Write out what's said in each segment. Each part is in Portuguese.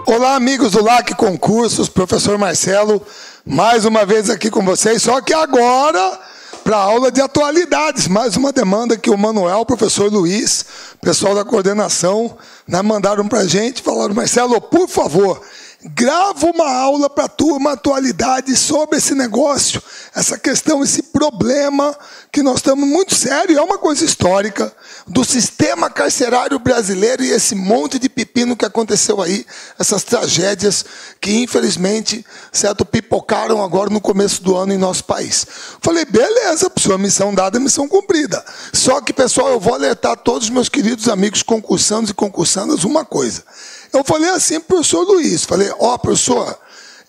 Olá, amigos do LAC Concursos, professor Marcelo, mais uma vez aqui com vocês, só que agora para a aula de atualidades, mais uma demanda que o Manuel, o professor Luiz, pessoal da coordenação, mandaram para a gente, falaram, Marcelo, por favor, grava uma aula para a turma atualidade sobre esse negócio, essa questão, esse problema que nós estamos muito sério, é uma coisa histórica, do sistema carcerário brasileiro e esse monte de pepino que aconteceu aí, essas tragédias que infelizmente, certo, pipocaram agora no começo do ano em nosso país. Falei, beleza, sua missão dada, missão cumprida. Só que, pessoal, eu vou alertar todos os meus queridos amigos concursandos e concursandas uma coisa. Eu falei assim para o professor Luiz, falei, professor,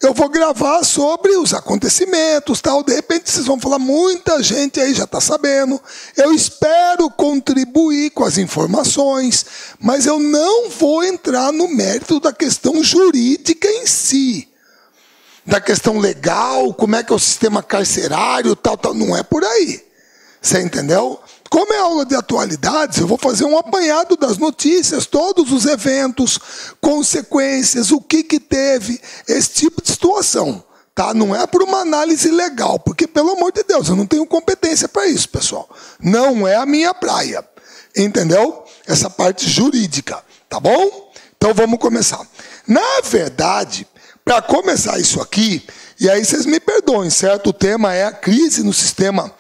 eu vou gravar sobre os acontecimentos, tal. De repente vocês vão falar, muita gente aí já está sabendo, eu espero contribuir com as informações, mas eu não vou entrar no mérito da questão jurídica em si, da questão legal, como é que é o sistema carcerário, tal, não é por aí, você entendeu? Como é aula de atualidades, eu vou fazer um apanhado das notícias, todos os eventos, consequências, o que teve, esse tipo de situação. Tá? Não é por uma análise legal, porque, pelo amor de Deus, eu não tenho competência para isso, pessoal. Não é a minha praia. Entendeu? Essa parte jurídica. Tá bom? Então, vamos começar. Na verdade, para começar isso aqui, e aí vocês me perdoem, certo? O tema é a crise no sistema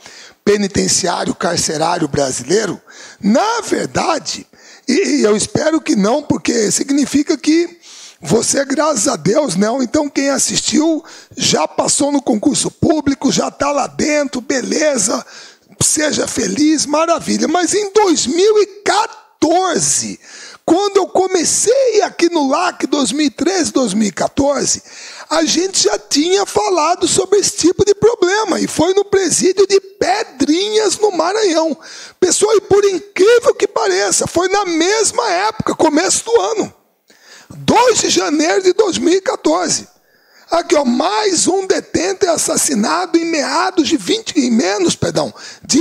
penitenciário, carcerário brasileiro, na verdade, e eu espero que não, porque significa que você, graças a Deus, não, então quem assistiu já passou no concurso público, já está lá dentro, beleza, seja feliz, maravilha. Mas em 2014, quando eu comecei aqui no LAC, 2013, 2014, a gente já tinha falado sobre esse tipo de problema, e foi no presídio de Pedrinhas, no Maranhão. Pessoal, e por incrível que pareça, foi na mesma época, começo do ano, 2 de janeiro de 2014. Aqui, mais um detento é assassinado em menos de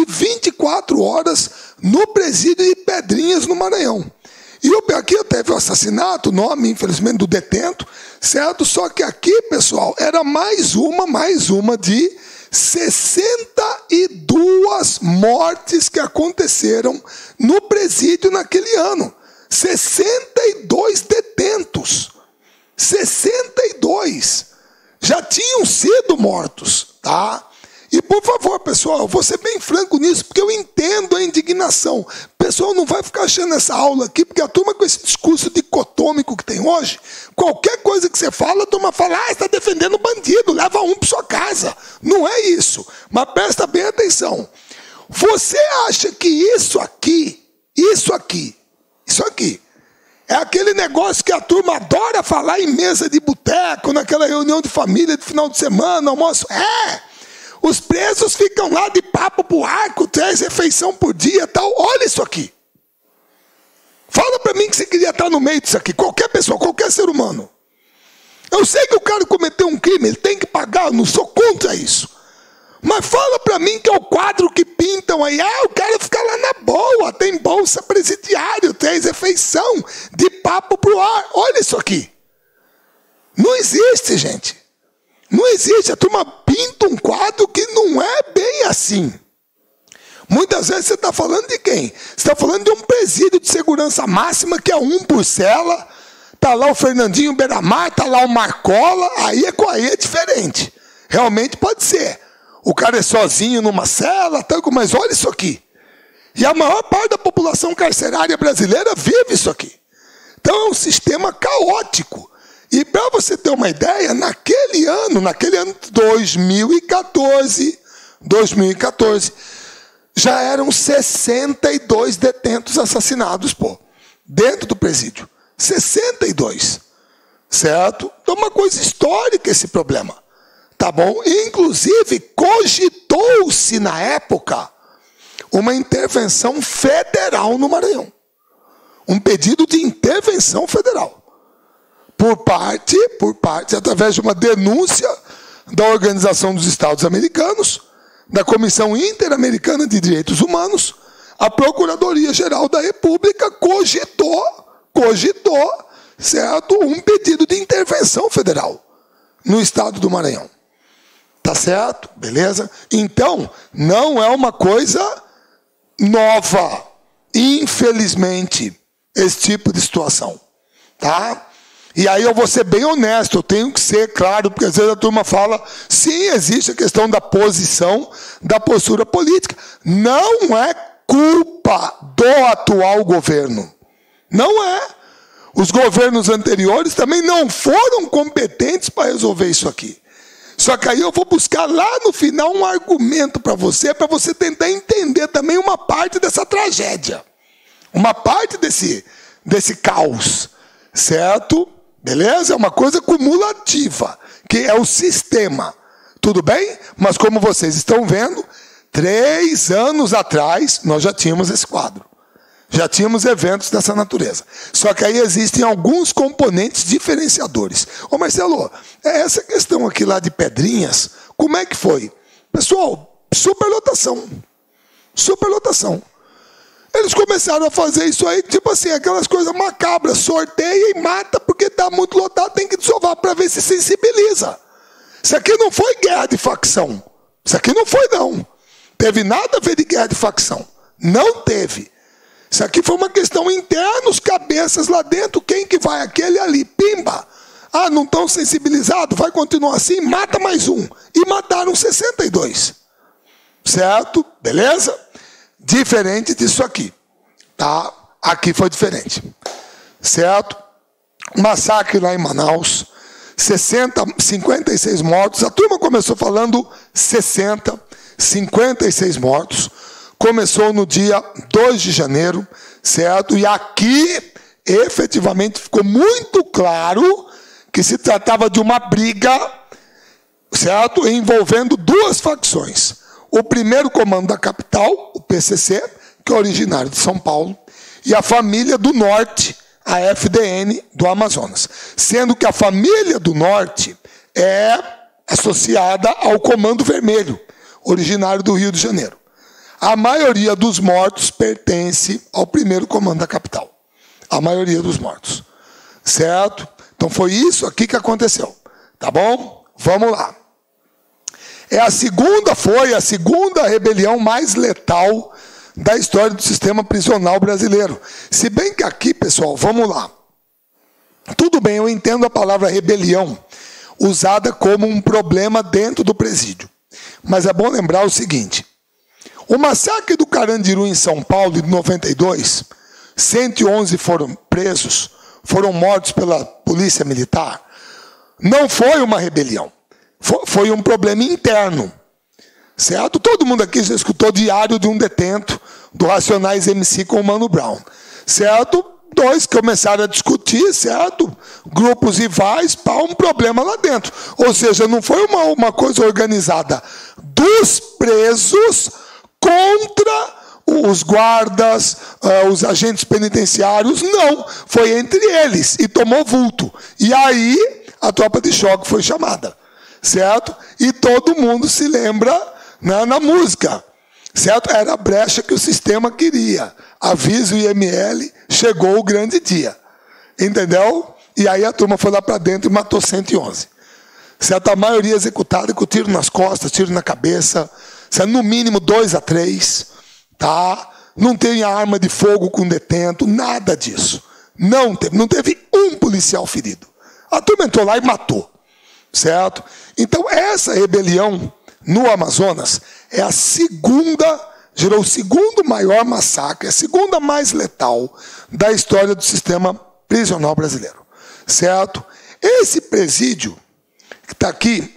24 horas no presídio de Pedrinhas, no Maranhão. E aqui teve o assassinato, o nome, infelizmente, do detento, certo? Só que aqui, pessoal, era mais uma de 62 mortes que aconteceram no presídio naquele ano. 62 detentos. 62 já tinham sido mortos, tá? E, por favor, pessoal, eu vou ser bem franco nisso, porque eu entendo a indignação. Pessoal, não vai ficar achando essa aula aqui, porque a turma com esse discurso dicotômico que tem hoje, qualquer coisa que você fala, a turma fala, está defendendo bandido, leva um para sua casa. Não é isso. Mas presta bem atenção. Você acha que isso aqui, é aquele negócio que a turma adora falar em mesa de boteco, naquela reunião de família de final de semana, almoço? Os presos ficam lá de papo pro arco, 3 refeições por dia e tal. Olha isso aqui. Fala para mim que você queria estar no meio disso aqui. Qualquer pessoa, qualquer ser humano. Eu sei que o cara cometeu um crime, ele tem que pagar, eu não sou contra isso. Mas fala para mim que é o quadro que pintam aí. O cara fica lá na boa, tem bolsa presidiário, 3 refeições, de papo pro ar. Olha isso aqui. Não existe, gente. Não existe, a turma pinta um quadro que não é bem assim. Muitas vezes você está falando de quem? Você está falando de um presídio de segurança máxima, que é 1 por cela, está lá o Fernandinho Beiramar, está lá o Marcola, aí é diferente. Realmente pode ser. O cara é sozinho numa cela, mas olha isso aqui. E a maior parte da população carcerária brasileira vive isso aqui. Então é um sistema caótico. E para você ter uma ideia, naquele ano de 2014, já eram 62 detentos assassinados, dentro do presídio. 62, certo? Então é uma coisa histórica esse problema, tá bom? Inclusive, cogitou-se na época uma intervenção federal no Maranhão. Um pedido de intervenção federal. Por parte, através de uma denúncia da Organização dos Estados Americanos, da Comissão Interamericana de Direitos Humanos, a Procuradoria-Geral da República cogitou certo, um pedido de intervenção federal no estado do Maranhão. Tá certo? Beleza? Então, não é uma coisa nova, infelizmente, esse tipo de situação. Tá? E aí eu vou ser bem honesto, eu tenho que ser claro, porque às vezes a turma fala, sim, existe a questão da posição, da postura política. Não é culpa do atual governo. Não é. Os governos anteriores também não foram competentes para resolver isso aqui. Só que aí eu vou buscar lá no final um argumento para você tentar entender também uma parte dessa tragédia. Uma parte desse caos. Certo? Beleza? É uma coisa cumulativa, que é o sistema. Tudo bem? Mas como vocês estão vendo, 3 anos atrás nós já tínhamos esse quadro. Já tínhamos eventos dessa natureza. Só que aí existem alguns componentes diferenciadores. Ô Marcelo, essa questão aqui lá de Pedrinhas, como é que foi? Pessoal, superlotação. Superlotação. Eles começaram a fazer isso aí, tipo assim, aquelas coisas macabras, sorteia e mata, porque está muito lotado, tem que desovar para ver se sensibiliza. Isso aqui não foi guerra de facção. Isso aqui não foi, não. Teve nada a ver de guerra de facção. Não teve. Isso aqui foi uma questão interna, os cabeças lá dentro, quem que vai? Aquele ali, pimba. Ah, não estão sensibilizados? Vai continuar assim? Mata mais um. E mataram 62. Certo? Beleza? Diferente disso aqui. Tá? Aqui foi diferente. Certo? Massacre lá em Manaus. 56 mortos. A turma começou falando 60, 56 mortos. Começou no dia 2 de janeiro, certo? E aqui, efetivamente, ficou muito claro que se tratava de uma briga, certo? Envolvendo 2 facções. O primeiro comando da capital, o PCC, que é originário de São Paulo, e a família do Norte, a FDN do Amazonas. Sendo que a família do Norte é associada ao Comando Vermelho, originário do Rio de Janeiro. A maioria dos mortos pertence ao primeiro comando da capital. A maioria dos mortos. Certo? Então foi isso aqui que aconteceu. Tá bom? Vamos lá. Foi a segunda rebelião mais letal da história do sistema prisional brasileiro. Se bem que aqui, pessoal, vamos lá. Tudo bem, eu entendo a palavra rebelião usada como um problema dentro do presídio. Mas é bom lembrar o seguinte. O massacre do Carandiru em São Paulo, de 92, 111 foram presos, foram mortos pela polícia militar. Não foi uma rebelião. Foi um problema interno. Certo? Todo mundo aqui já escutou Diário de um Detento, do Racionais MC com o Mano Brown. Certo? 2 começaram a discutir, certo? Grupos rivais, para um problema lá dentro. Ou seja, não foi uma coisa organizada dos presos contra os guardas, os agentes penitenciários, não. Foi entre eles e tomou vulto. E aí a tropa de choque foi chamada. Certo? E todo mundo se lembra, né, na música. Certo? Era a brecha que o sistema queria. Avisa o IML, chegou o grande dia. Entendeu? E aí a turma foi lá para dentro e matou 111. Certo? A maioria executada com tiro nas costas, tiro na cabeça. Certo? No mínimo 2 a 3. Tá? Não tem arma de fogo com detento, nada disso. Não teve um policial ferido. A turma entrou lá e matou. Certo? Então, essa rebelião no Amazonas é a segunda, gerou o segundo maior massacre, a segunda mais letal da história do sistema prisional brasileiro. Certo? Esse presídio, que está aqui,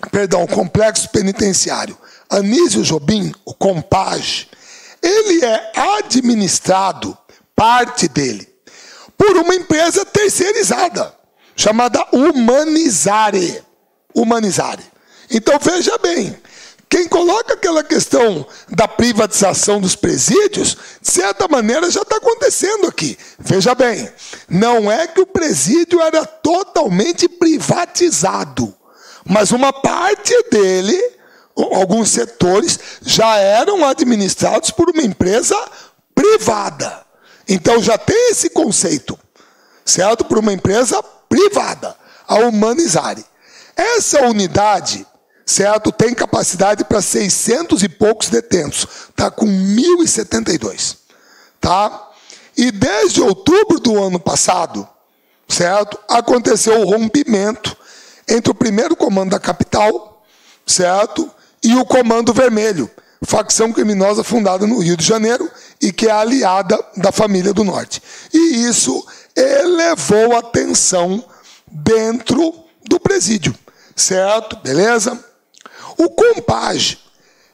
o Complexo Penitenciário Anísio Jobim, o COMPAG, ele é administrado, parte dele, por uma empresa terceirizada, chamada Humanizare. Então, veja bem, quem coloca aquela questão da privatização dos presídios, de certa maneira já está acontecendo aqui. Veja bem, não é que o presídio era totalmente privatizado, mas uma parte dele, alguns setores, já eram administrados por uma empresa privada. Então já tem esse conceito. certo? Por uma empresa privada, a Humanizare. Essa unidade, certo, tem capacidade para 600 e poucos detentos. Está com 1.072. Tá? E desde outubro do ano passado, certo, aconteceu o rompimento entre o primeiro comando da capital, certo, e o Comando Vermelho, facção criminosa fundada no Rio de Janeiro e que é aliada da família do Norte. E isso elevou a tensão dentro do presídio, certo? Beleza? O Compage,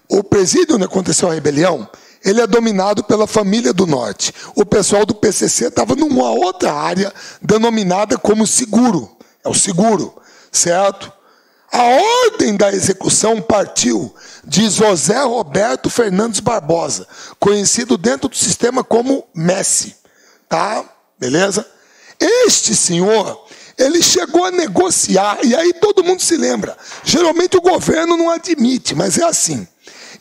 o presídio onde aconteceu a rebelião, ele é dominado pela família do Norte. O pessoal do PCC estava numa outra área denominada como seguro. É o seguro, certo? A ordem da execução partiu de José Roberto Fernandes Barbosa, conhecido dentro do sistema como Messi. Tá? Beleza? Este senhor, ele chegou a negociar, e aí todo mundo se lembra. Geralmente o governo não admite, mas é assim.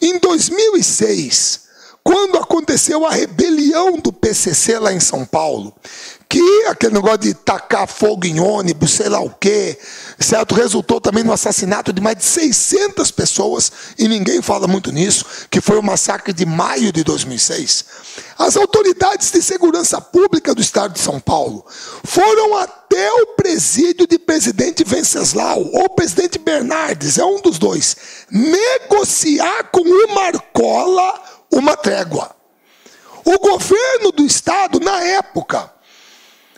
Em 2006, quando aconteceu a rebelião do PCC lá em São Paulo, que aquele negócio de tacar fogo em ônibus, sei lá o quê, certo? Resultou também no assassinato de mais de 600 pessoas, e ninguém fala muito nisso, que foi o massacre de maio de 2006. As autoridades de segurança pública do estado de São Paulo foram até o presídio de presidente Venceslau, ou presidente Bernardes, é um dos dois, negociar com o Marcola uma trégua. O governo do estado, na época,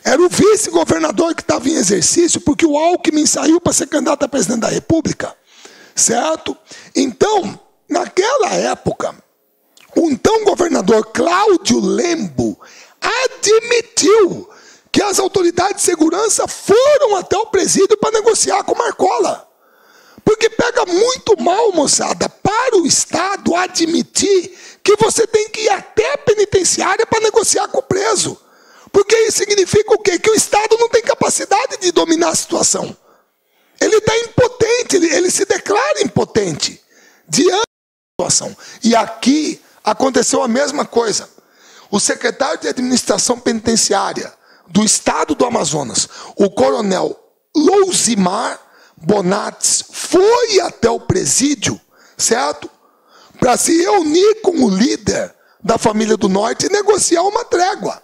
era o vice-governador que estava em exercício, porque o Alckmin saiu para ser candidato a presidente da República, certo? Então, naquela época, o então governador Cláudio Lembo admitiu que as autoridades de segurança foram até o presídio para negociar com Marcola. Porque pega muito mal, moçada, para o Estado admitir que você tem que ir até a penitenciária para negociar com o preso. Porque isso significa o quê? Que o Estado não tem capacidade de dominar a situação. Ele está impotente, ele se declara impotente diante da situação. E aqui aconteceu a mesma coisa. O secretário de Administração Penitenciária do Estado do Amazonas, o coronel Lousimar Bonates, foi até o presídio, certo? Para se reunir com o líder da família do Norte e negociar uma trégua.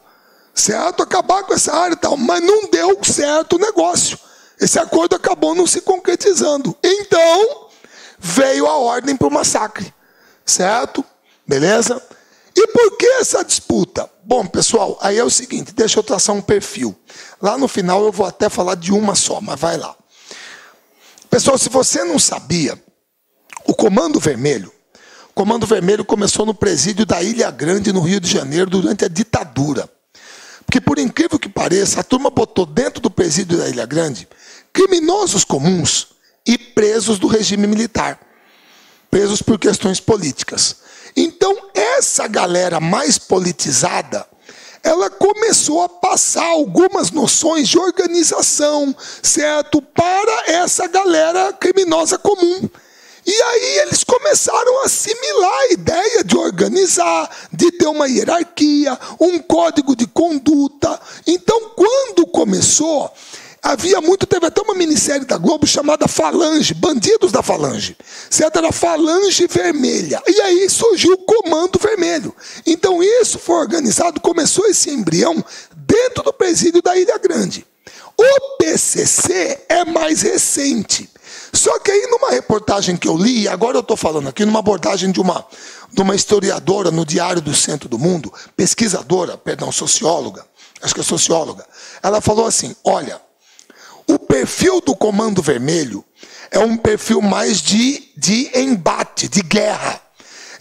Certo? Acabar com essa área e tal. Mas não deu certo o negócio. Esse acordo acabou não se concretizando. Então, veio a ordem para o massacre. Certo? Beleza? E por que essa disputa? Bom, pessoal, aí é o seguinte, deixa eu traçar um perfil. Lá no final eu vou até falar de uma só, mas vai lá. Pessoal, se você não sabia, o Comando Vermelho começou no presídio da Ilha Grande, no Rio de Janeiro, durante a ditadura. Porque, por incrível que pareça, a turma botou dentro do presídio da Ilha Grande criminosos comuns e presos do regime militar. Presos por questões políticas. Então, essa galera mais politizada, ela começou a passar algumas noções de organização, certo? Para essa galera criminosa comum. E aí eles começaram a assimilar a ideia de organizar, de ter uma hierarquia, um código de conduta. Então, quando começou, teve até uma minissérie da Globo chamada Falange, Bandidos da Falange. Certo? Era Falange Vermelha. E aí surgiu o Comando Vermelho. Então isso foi organizado, começou esse embrião dentro do presídio da Ilha Grande. O PCC é mais recente. Só que aí numa reportagem que eu li, agora eu estou falando aqui, numa abordagem de uma historiadora no Diário do Centro do Mundo, socióloga, acho que é socióloga, ela falou assim, olha, o perfil do Comando Vermelho é um perfil mais de embate, de guerra.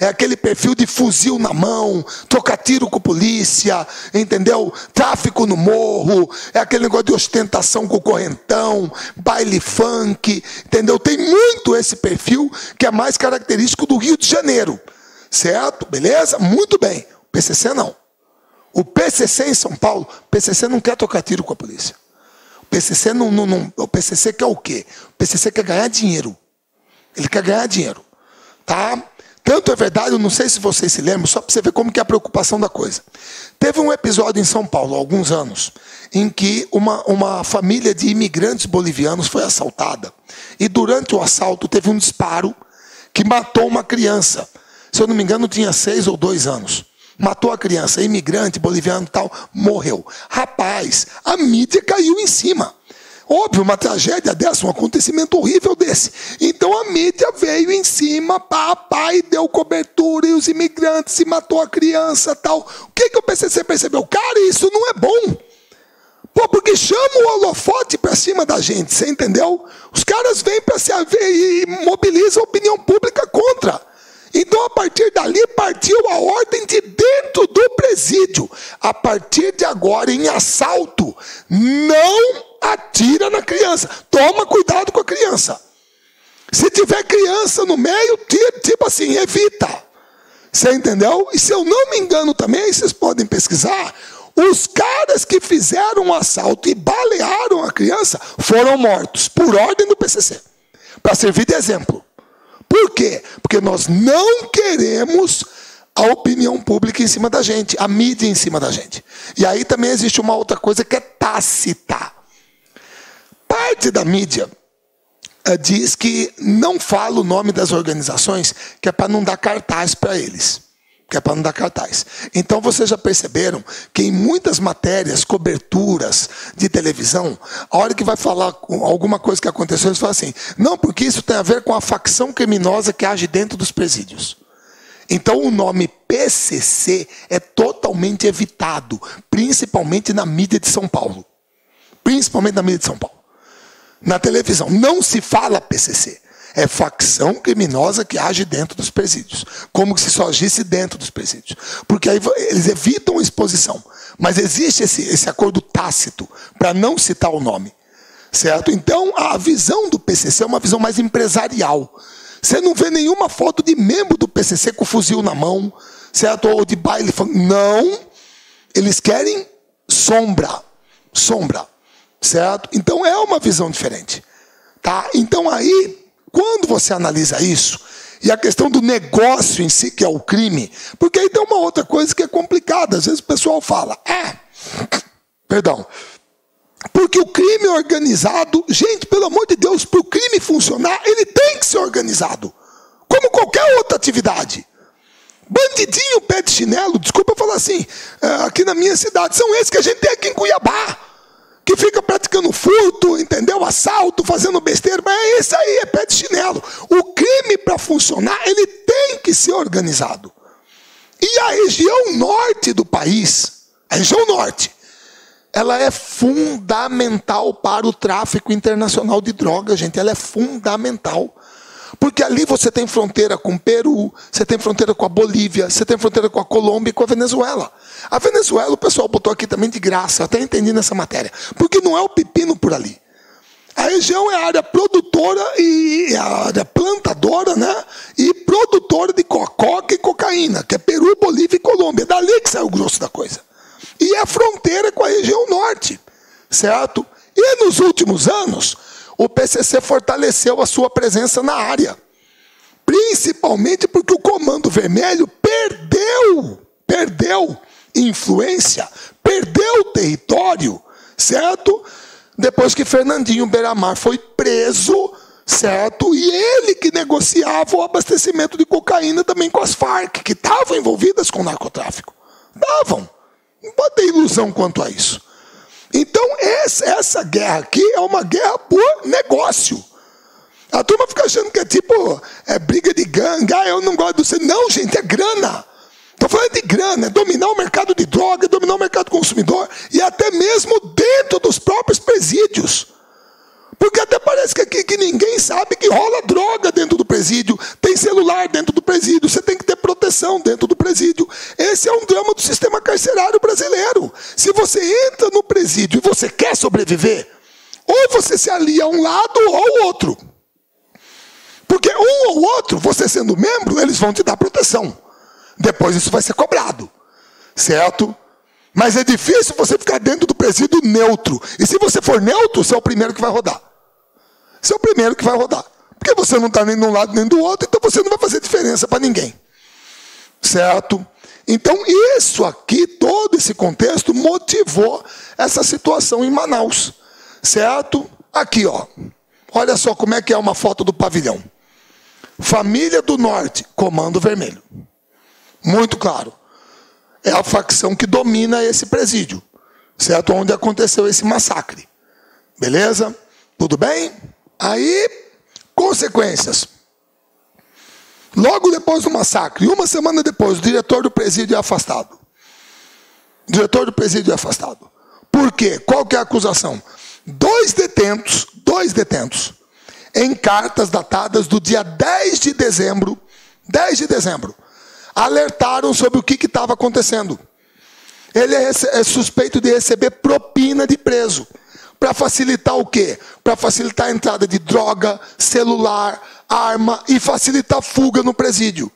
É aquele perfil de fuzil na mão, trocar tiro com polícia, entendeu? Tráfico no morro, é aquele negócio de ostentação com o correntão, baile funk, entendeu? Tem muito esse perfil que é mais característico do Rio de Janeiro, certo? Beleza? Muito bem. O PCC não. O PCC em São Paulo, o PCC não quer trocar tiro com a polícia. O PCC o PCC quer o quê? O PCC quer ganhar dinheiro. Ele quer ganhar dinheiro, tá? Tanto é verdade, eu não sei se vocês se lembram, só para você ver como que é a preocupação da coisa. Teve um episódio em São Paulo, há alguns anos, em que uma família de imigrantes bolivianos foi assaltada. E durante o assalto teve um disparo que matou uma criança. Se eu não me engano, tinha 6 ou 2 anos. Matou a criança, imigrante, boliviano e tal, morreu. Rapaz, a mídia caiu em cima. Óbvio, uma tragédia dessa, um acontecimento horrível desse. Então a mídia veio em cima, papai, deu cobertura, e os imigrantes, e matou a criança e tal. O que o PCC percebeu? Cara, isso não é bom. Pô, porque chama o holofote para cima da gente, você entendeu? Os caras vêm para se haver e mobilizam a opinião pública contra. Então, a partir dali, partiu a ordem de dentro do presídio. A partir de agora, em assalto, não atira na criança. Toma cuidado com a criança. Se tiver criança no meio, tipo assim, evita. Você entendeu? E se eu não me engano também, vocês podem pesquisar, os caras que fizeram o assalto e balearam a criança foram mortos, por ordem do PCC, para servir de exemplo. Por quê? Porque nós não queremos a opinião pública em cima da gente, a mídia em cima da gente. E aí também existe uma outra coisa que é tácita. Parte da mídia diz que não fala o nome das organizações, que é para não dar cartaz para eles. Então vocês já perceberam que em muitas matérias, coberturas de televisão, a hora que vai falar alguma coisa que aconteceu, eles falam assim, não, porque isso tem a ver com a facção criminosa que age dentro dos presídios. Então o nome PCC é totalmente evitado, principalmente na mídia de São Paulo. Na televisão, não se fala PCC. É facção criminosa que age dentro dos presídios. Como se só agisse dentro dos presídios. Porque aí eles evitam a exposição. Mas existe esse acordo tácito para não citar o nome. Certo? Então, a visão do PCC é uma visão mais empresarial. Você não vê nenhuma foto de membro do PCC com fuzil na mão, certo? Ou de baile. Não. Eles querem sombra. Certo? Então, é uma visão diferente. Tá? Então, aí... Quando você analisa isso, e a questão do negócio em si, que é o crime, porque aí tem uma outra coisa que é complicada. Às vezes o pessoal fala, porque o crime organizado, gente, pelo amor de Deus, para o crime funcionar, ele tem que ser organizado, como qualquer outra atividade. Bandidinho pé de chinelo, desculpa eu falar assim, aqui na minha cidade, são esses que a gente tem aqui em Cuiabá, que fica praticando furto, entendeu? Assalto, fazendo besteira, mas é isso aí, é pé de chinelo. O crime, para funcionar, ele tem que ser organizado. E a região norte do país, a região norte, ela é fundamental para o tráfico internacional de drogas, gente. Ela é fundamental. Porque ali você tem fronteira com o Peru, você tem fronteira com a Bolívia, você tem fronteira com a Colômbia e com a Venezuela. A Venezuela, o pessoal botou aqui também de graça, até entendi nessa matéria. Porque não é o pepino por ali. A região é a área produtora e a área plantadora, né? E produtora de coca e cocaína, que é Peru, Bolívia e Colômbia. É dali que sai o grosso da coisa. E é a fronteira com a região norte, certo? E nos últimos anos, o PCC fortaleceu a sua presença na área. Principalmente porque o Comando Vermelho perdeu influência, perdeu território, certo? Depois que Fernandinho Beiramar foi preso, certo? E ele que negociava o abastecimento de cocaína também com as Farc, que estavam envolvidas com o narcotráfico. Estavam. Não pode ter ilusão quanto a isso. Então, essa guerra aqui é uma guerra por negócio. A turma fica achando que é tipo briga de gangue, eu não gosto do você. Não, gente, é grana. Estou falando de grana, é dominar o mercado de droga, é dominar o mercado consumidor, e até mesmo dentro dos próprios presídios. Porque até parece que aqui que ninguém sabe que rola droga dentro do presídio, tem celular dentro do presídio, você tem que ter proteção dentro do presídio. Esse é um drama do sistema carcerário brasileiro. Se você entra no presídio e você quer sobreviver, ou você se alia a um lado ou ao outro. Porque um ou outro, você sendo membro, eles vão te dar proteção. Depois isso vai ser cobrado, certo? Mas é difícil você ficar dentro do presídio neutro. E se você for neutro, você é o primeiro que vai rodar. Você é o primeiro que vai rodar. Porque você não está nem de um lado nem do outro, então você não vai fazer diferença para ninguém. Certo? Então, isso aqui, todo esse contexto, motivou essa situação em Manaus. Certo? Aqui, ó. Olha só como é que é uma foto do pavilhão. Família do Norte, Comando Vermelho. Muito claro. É a facção que domina esse presídio. Certo? Onde aconteceu esse massacre. Beleza? Tudo bem? Aí, consequências. Logo depois do massacre, uma semana depois, o diretor do presídio é afastado. O diretor do presídio é afastado. Por quê? Qual que é a acusação? Dois detentos, em cartas datadas do dia 10 de dezembro, alertaram sobre o que estava acontecendo. Ele é suspeito de receber propina de preso. Para facilitar o quê? Para facilitar a entrada de droga, celular, arma e facilitar a fuga no presídio.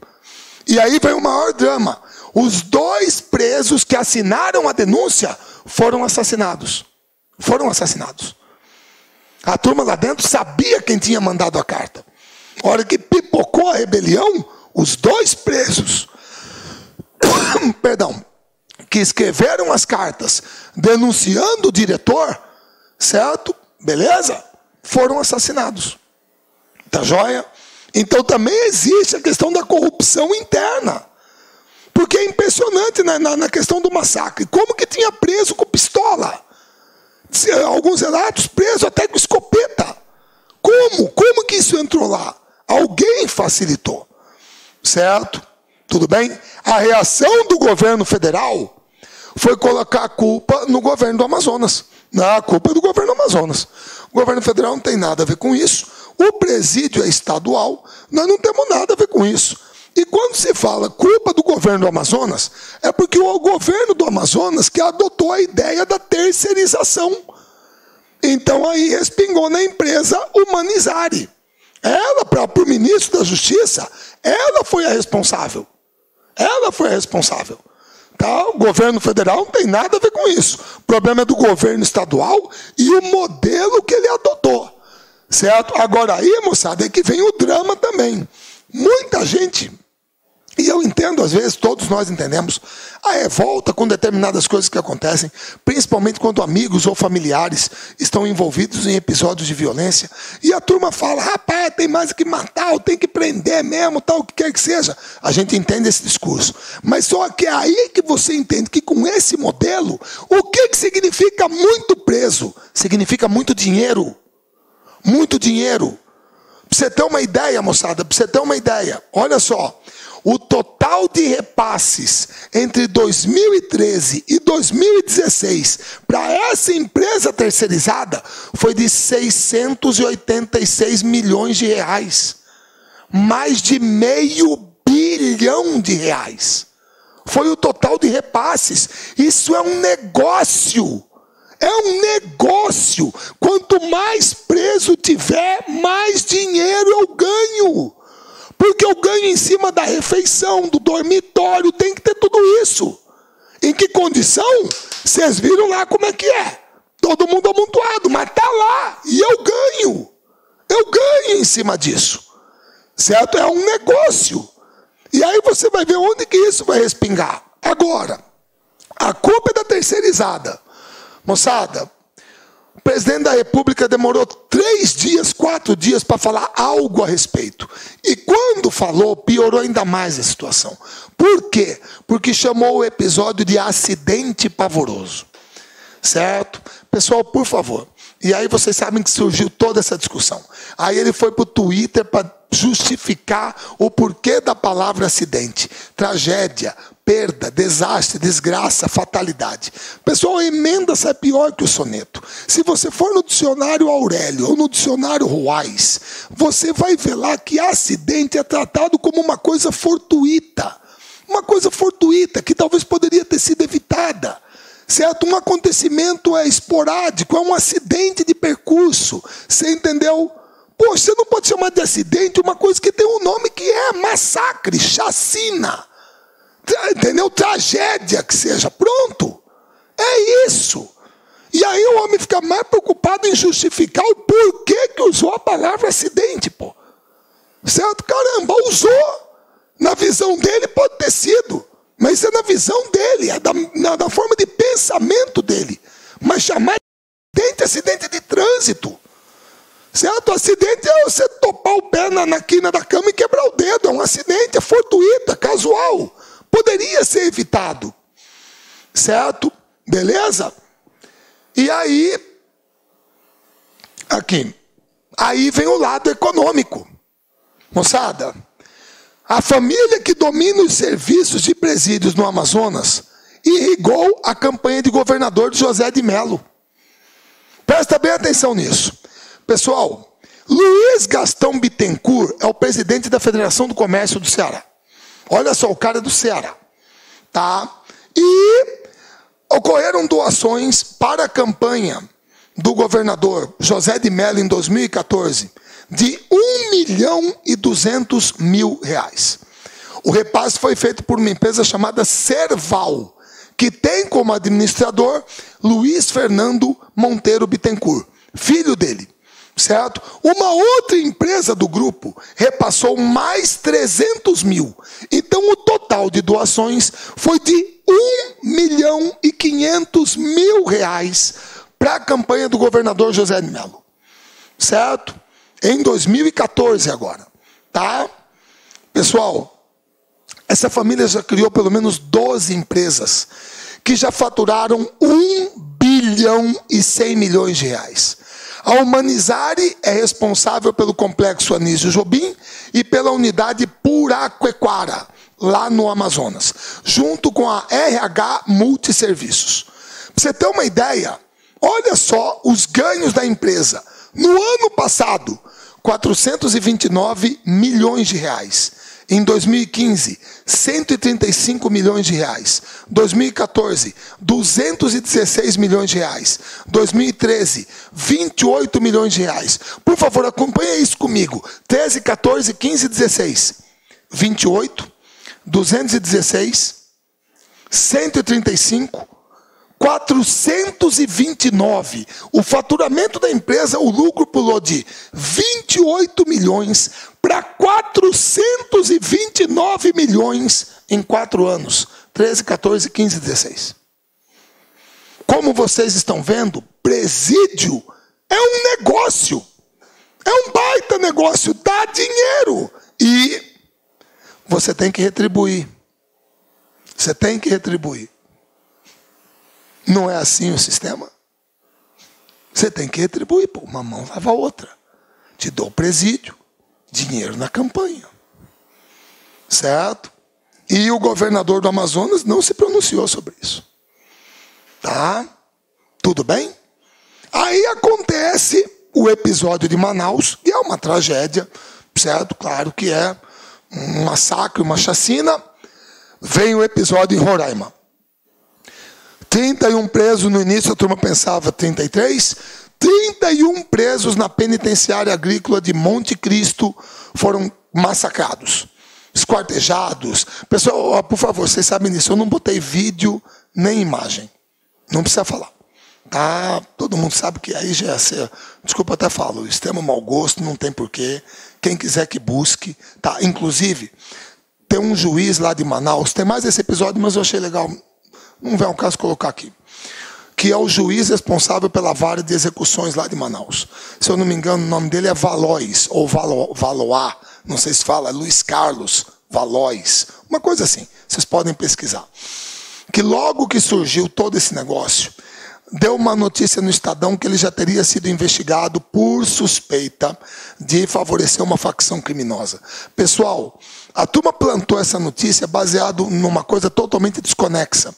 E aí vem o maior drama. Os dois presos que assinaram a denúncia foram assassinados. A turma lá dentro sabia quem tinha mandado a carta. A hora que pipocou a rebelião, os dois presos, que escreveram as cartas denunciando o diretor, certo? Beleza? Foram assassinados. Tá joia? Então também existe a questão da corrupção interna. Porque é impressionante na questão do massacre. Como que tinha preso com pistola? Alguns relatos preso até com escopeta. Como que isso entrou lá? Alguém facilitou. Certo? Tudo bem? A reação do governo federal foi colocar a culpa no governo do Amazonas. Não, a culpa é do governo do Amazonas. O governo federal não tem nada a ver com isso. O presídio é estadual. Nós não temos nada a ver com isso. E quando se fala culpa do governo do Amazonas, é porque o governo do Amazonas que adotou a ideia da terceirização. Então aí respingou na empresa Humanizare. Ela, próprio ministro da Justiça, ela foi a responsável. Tá? O governo federal não tem nada a ver com isso. O problema é do governo estadual e o modelo que ele adotou. Certo? Agora aí, moçada, é que vem o drama também. Muita gente, e eu entendo, às vezes, todos nós entendemos, a revolta com determinadas coisas que acontecem, principalmente quando amigos ou familiares estão envolvidos em episódios de violência, e a turma fala, rapaz, tem mais que matar, ou tem que prender mesmo, tal, o que quer que seja. A gente entende esse discurso. Mas só que é aí que você entende que com esse modelo, o que significa muito preso? Significa muito dinheiro. Muito dinheiro. Para você ter uma ideia, moçada, olha só, o total de repasses entre 2013 e 2016 para essa empresa terceirizada foi de 686 milhões de reais. Mais de R$500 bilhão. Foi o total de repasses. Isso é um negócio. Quanto mais preso tiver, mais dinheiro eu ganho. Porque eu ganho em cima da refeição, do dormitório, tem que ter tudo isso. Em que condição? Vocês viram lá como é que é. Todo mundo amontoado, mas está lá. E eu ganho. em cima disso. Certo? É um negócio. E aí você vai ver onde que isso vai respingar. Agora, a culpa é da terceirizada. Moçada, o presidente da República demorou 3 dias, 4 dias para falar algo a respeito. E quando falou, piorou ainda mais a situação. Por quê? Porque chamou o episódio de acidente pavoroso. Certo? Pessoal, por favor. E aí vocês sabem que surgiu toda essa discussão. Aí ele foi para o Twitter para justificar o porquê da palavra acidente. Tragédia, perda, desastre, desgraça, fatalidade. Pessoal, a emenda sai pior que o soneto. Se você for no dicionário Aurélio ou no dicionário Ruais, você vai ver lá que acidente é tratado como uma coisa fortuita. Uma coisa fortuita que talvez poderia ter sido evitada. Certo? Um acontecimento é esporádico, é um acidente de percurso. Você entendeu? Poxa, você não pode chamar de acidente uma coisa que tem um nome que é massacre, chacina. Entendeu? Tragédia que seja. Pronto. É isso. E aí o homem fica mais preocupado em justificar o porquê que usou a palavra acidente, pô. certo? Caramba, usou. Na visão dele pode ter sido, mas isso é na visão dele, é da forma de pensamento dele. Mas chamar de acidente de trânsito, certo? Acidente é você topar o pé na quina da cama e quebrar o dedo. É um acidente, é fortuito, é casual. Poderia ser evitado, certo? Beleza? E aí, aqui, aí vem o lado econômico. Moçada, a família que domina os serviços de presídios no Amazonas irrigou a campanha de governador de José de Mello. Presta bem atenção nisso. Pessoal, Luiz Gastão Bittencourt é o presidente da Federação do Comércio do Ceará. Olha só, o cara é do Ceará. Tá? E ocorreram doações para a campanha do governador José de Mello em 2014 de R$1.200.000. O repasse foi feito por uma empresa chamada Serval, que tem como administrador Luiz Fernando Monteiro Bittencourt, filho dele, certo? Uma outra empresa do grupo repassou mais 300 mil. Então o total de doações foi de R$1.500.000 para a campanha do governador José de Mello, certo? Em 2014 agora, tá? Pessoal, essa família já criou pelo menos 12 empresas que já faturaram R$1,1 bilhão. A Humanizare é responsável pelo complexo Anísio Jobim e pela unidade Puraquequara, lá no Amazonas, junto com a RH Multisserviços. Para você ter uma ideia, olha só os ganhos da empresa. No ano passado, R$429 milhões. Em 2015, R$135 milhões. 2014, R$216 milhões. 2013, R$28 milhões. Por favor, acompanhe isso comigo. 13, 14, 15, 16. 28, 216, 135, 429. O faturamento da empresa, o lucro pulou de 28 milhões para 429 milhões em 4 anos. 13, 14, 15, 16. Como vocês estão vendo, presídio é um negócio. É um baita negócio, dá dinheiro. E você tem que retribuir. Você tem que retribuir. Não é assim o sistema? Você tem que retribuir. Pô, uma mão lava a outra. Te dou presídio, dinheiro na campanha. Certo? E o governador do Amazonas não se pronunciou sobre isso. Tá? Tudo bem? Aí acontece o episódio de Manaus, que é uma tragédia, certo? Claro que é um massacre, uma chacina. Vem o episódio em Roraima. 31 presos no início, a turma pensava 33. 31 presos na penitenciária agrícola de Monte Cristo foram massacrados, esquartejados. Pessoal, por favor, vocês sabem disso, eu não botei vídeo nem imagem. Não precisa falar. Tá? Todo mundo sabe que aí já é ser, desculpa, até falo, extremo mau gosto, não tem porquê. Quem quiser que busque. Tá? Inclusive, tem um juiz lá de Manaus, tem mais esse episódio, mas eu achei legal. Não vem ao caso colocar aqui. Que é o juiz responsável pela vara de execuções lá de Manaus. Se eu não me engano, o nome dele é Valois, ou Valois, não sei se fala, Luiz Carlos Valois. Uma coisa assim, vocês podem pesquisar. Que logo que surgiu todo esse negócio, deu uma notícia no Estadão que ele já teria sido investigado por suspeita de favorecer uma facção criminosa. Pessoal, a turma plantou essa notícia baseado numa coisa totalmente desconexa.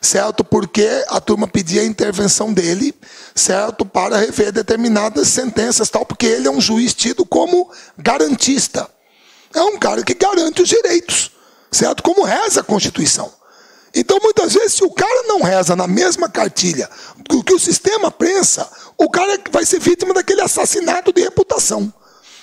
Certo? Porque a turma pedia a intervenção dele, certo? Para rever determinadas sentenças, tal, porque ele é um juiz tido como garantista. É um cara que garante os direitos, certo? Como reza a Constituição. Então, muitas vezes, se o cara não reza na mesma cartilha do que o sistema pensa, o cara vai ser vítima daquele assassinato de reputação.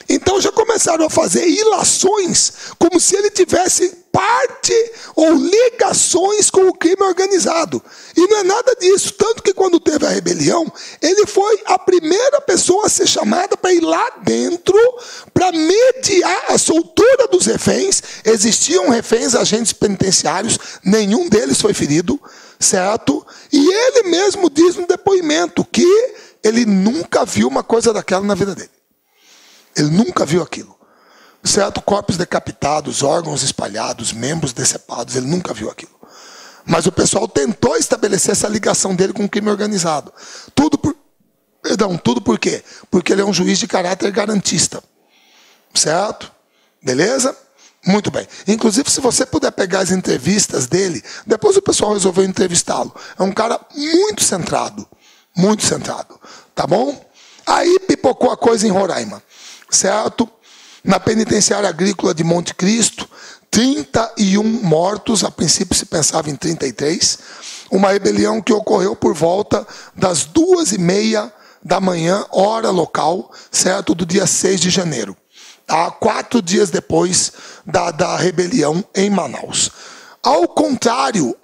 Então, já começaram a fazer ilações como se ele tivesse parte ou ligações com o crime organizado. E não é nada disso. Tanto que quando teve a rebelião, ele foi a primeira pessoa a ser chamada para ir lá dentro para mediar a soltura dos reféns. Existiam reféns, agentes penitenciários, nenhum deles foi ferido, certo? E ele mesmo diz no depoimento que ele nunca viu uma coisa daquela na vida dele. Ele nunca viu aquilo. Certo? Corpos decapitados, órgãos espalhados, membros decepados, ele nunca viu aquilo. Mas o pessoal tentou estabelecer essa ligação dele com o crime organizado. Tudo por quê? Porque ele é um juiz de caráter garantista. Certo? Beleza? Muito bem. Inclusive, se você puder pegar as entrevistas dele, depois o pessoal resolveu entrevistá-lo. É um cara muito centrado. Muito centrado. Tá bom? Aí pipocou a coisa em Roraima. Certo? Na penitenciária agrícola de Monte Cristo, 31 mortos, a princípio se pensava em 33, uma rebelião que ocorreu por volta das 2h30 da manhã, hora local, certo? Do dia 6 de janeiro, tá? 4 dias depois da rebelião em Manaus. Ao contrário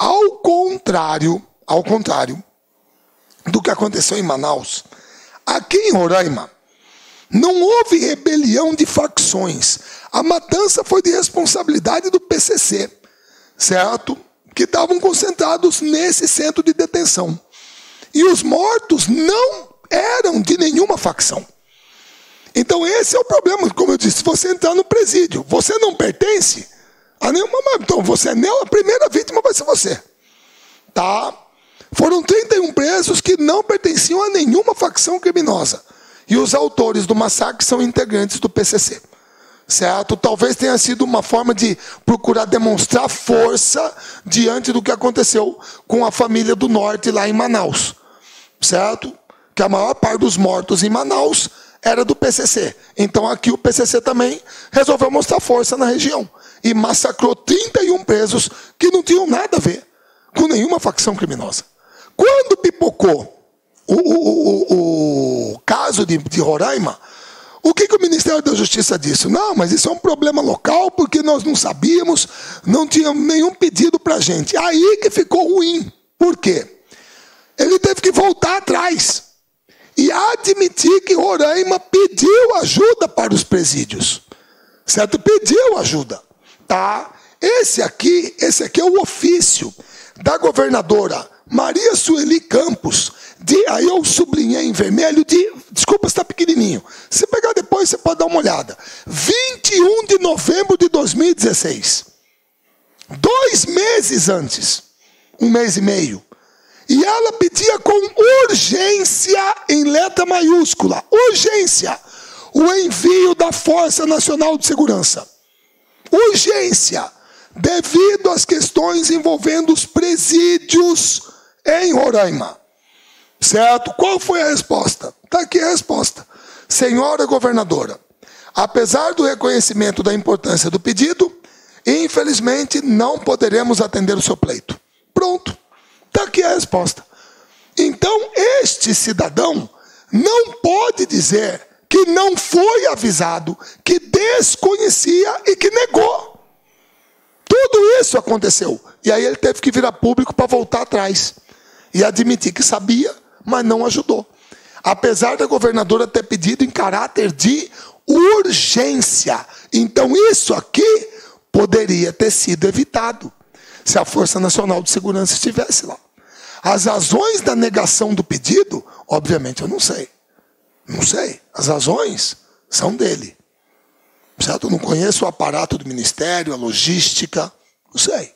do que aconteceu em Manaus, aqui em Roraima, não houve rebelião de facções. A matança foi de responsabilidade do PCC, certo? Que estavam concentrados nesse centro de detenção. E os mortos não eram de nenhuma facção. Então esse é o problema, como eu disse, se você entrar no presídio, você não pertence a nenhuma... Então a primeira vítima vai ser você. Tá? Foram 31 presos que não pertenciam a nenhuma facção criminosa. E os autores do massacre são integrantes do PCC, certo? Talvez tenha sido uma forma de procurar demonstrar força diante do que aconteceu com a família do Norte lá em Manaus, certo? Que a maior parte dos mortos em Manaus era do PCC. Então aqui o PCC também resolveu mostrar força na região e massacrou 31 presos que não tinham nada a ver com nenhuma facção criminosa. Quando pipocou o caso de Roraima, o que o Ministério da Justiça disse? Não, mas isso é um problema local, porque nós não sabíamos, não tinha nenhum pedido para a gente. Aí que ficou ruim. Por quê? Ele teve que voltar atrás e admitir que Roraima pediu ajuda para os presídios. Certo? Pediu ajuda. Tá? Esse aqui é o ofício da governadora Maria Sueli Campos, aí eu sublinhei em vermelho, desculpa se está pequenininho, se pegar depois você pode dar uma olhada, 21 de novembro de 2016, 2 meses antes, 1 mês e meio, e ela pedia com urgência, em letra maiúscula, urgência, o envio da Força Nacional de Segurança, urgência, devido às questões envolvendo os presídios em Roraima. Certo? Qual foi a resposta? Está aqui a resposta. Senhora governadora, apesar do reconhecimento da importância do pedido, infelizmente não poderemos atender o seu pleito. Pronto. Está aqui a resposta. Então, este cidadão não pode dizer que não foi avisado, que desconhecia e que negou. Tudo isso aconteceu. E aí ele teve que vir a público para voltar atrás e admitir que sabia, mas não ajudou. Apesar da governadora ter pedido em caráter de urgência. Então isso aqui poderia ter sido evitado se a Força Nacional de Segurança estivesse lá. As razões da negação do pedido, obviamente eu não sei. Não sei. As razões são dele. Certo? Eu não conheço o aparato do ministério, a logística, não sei.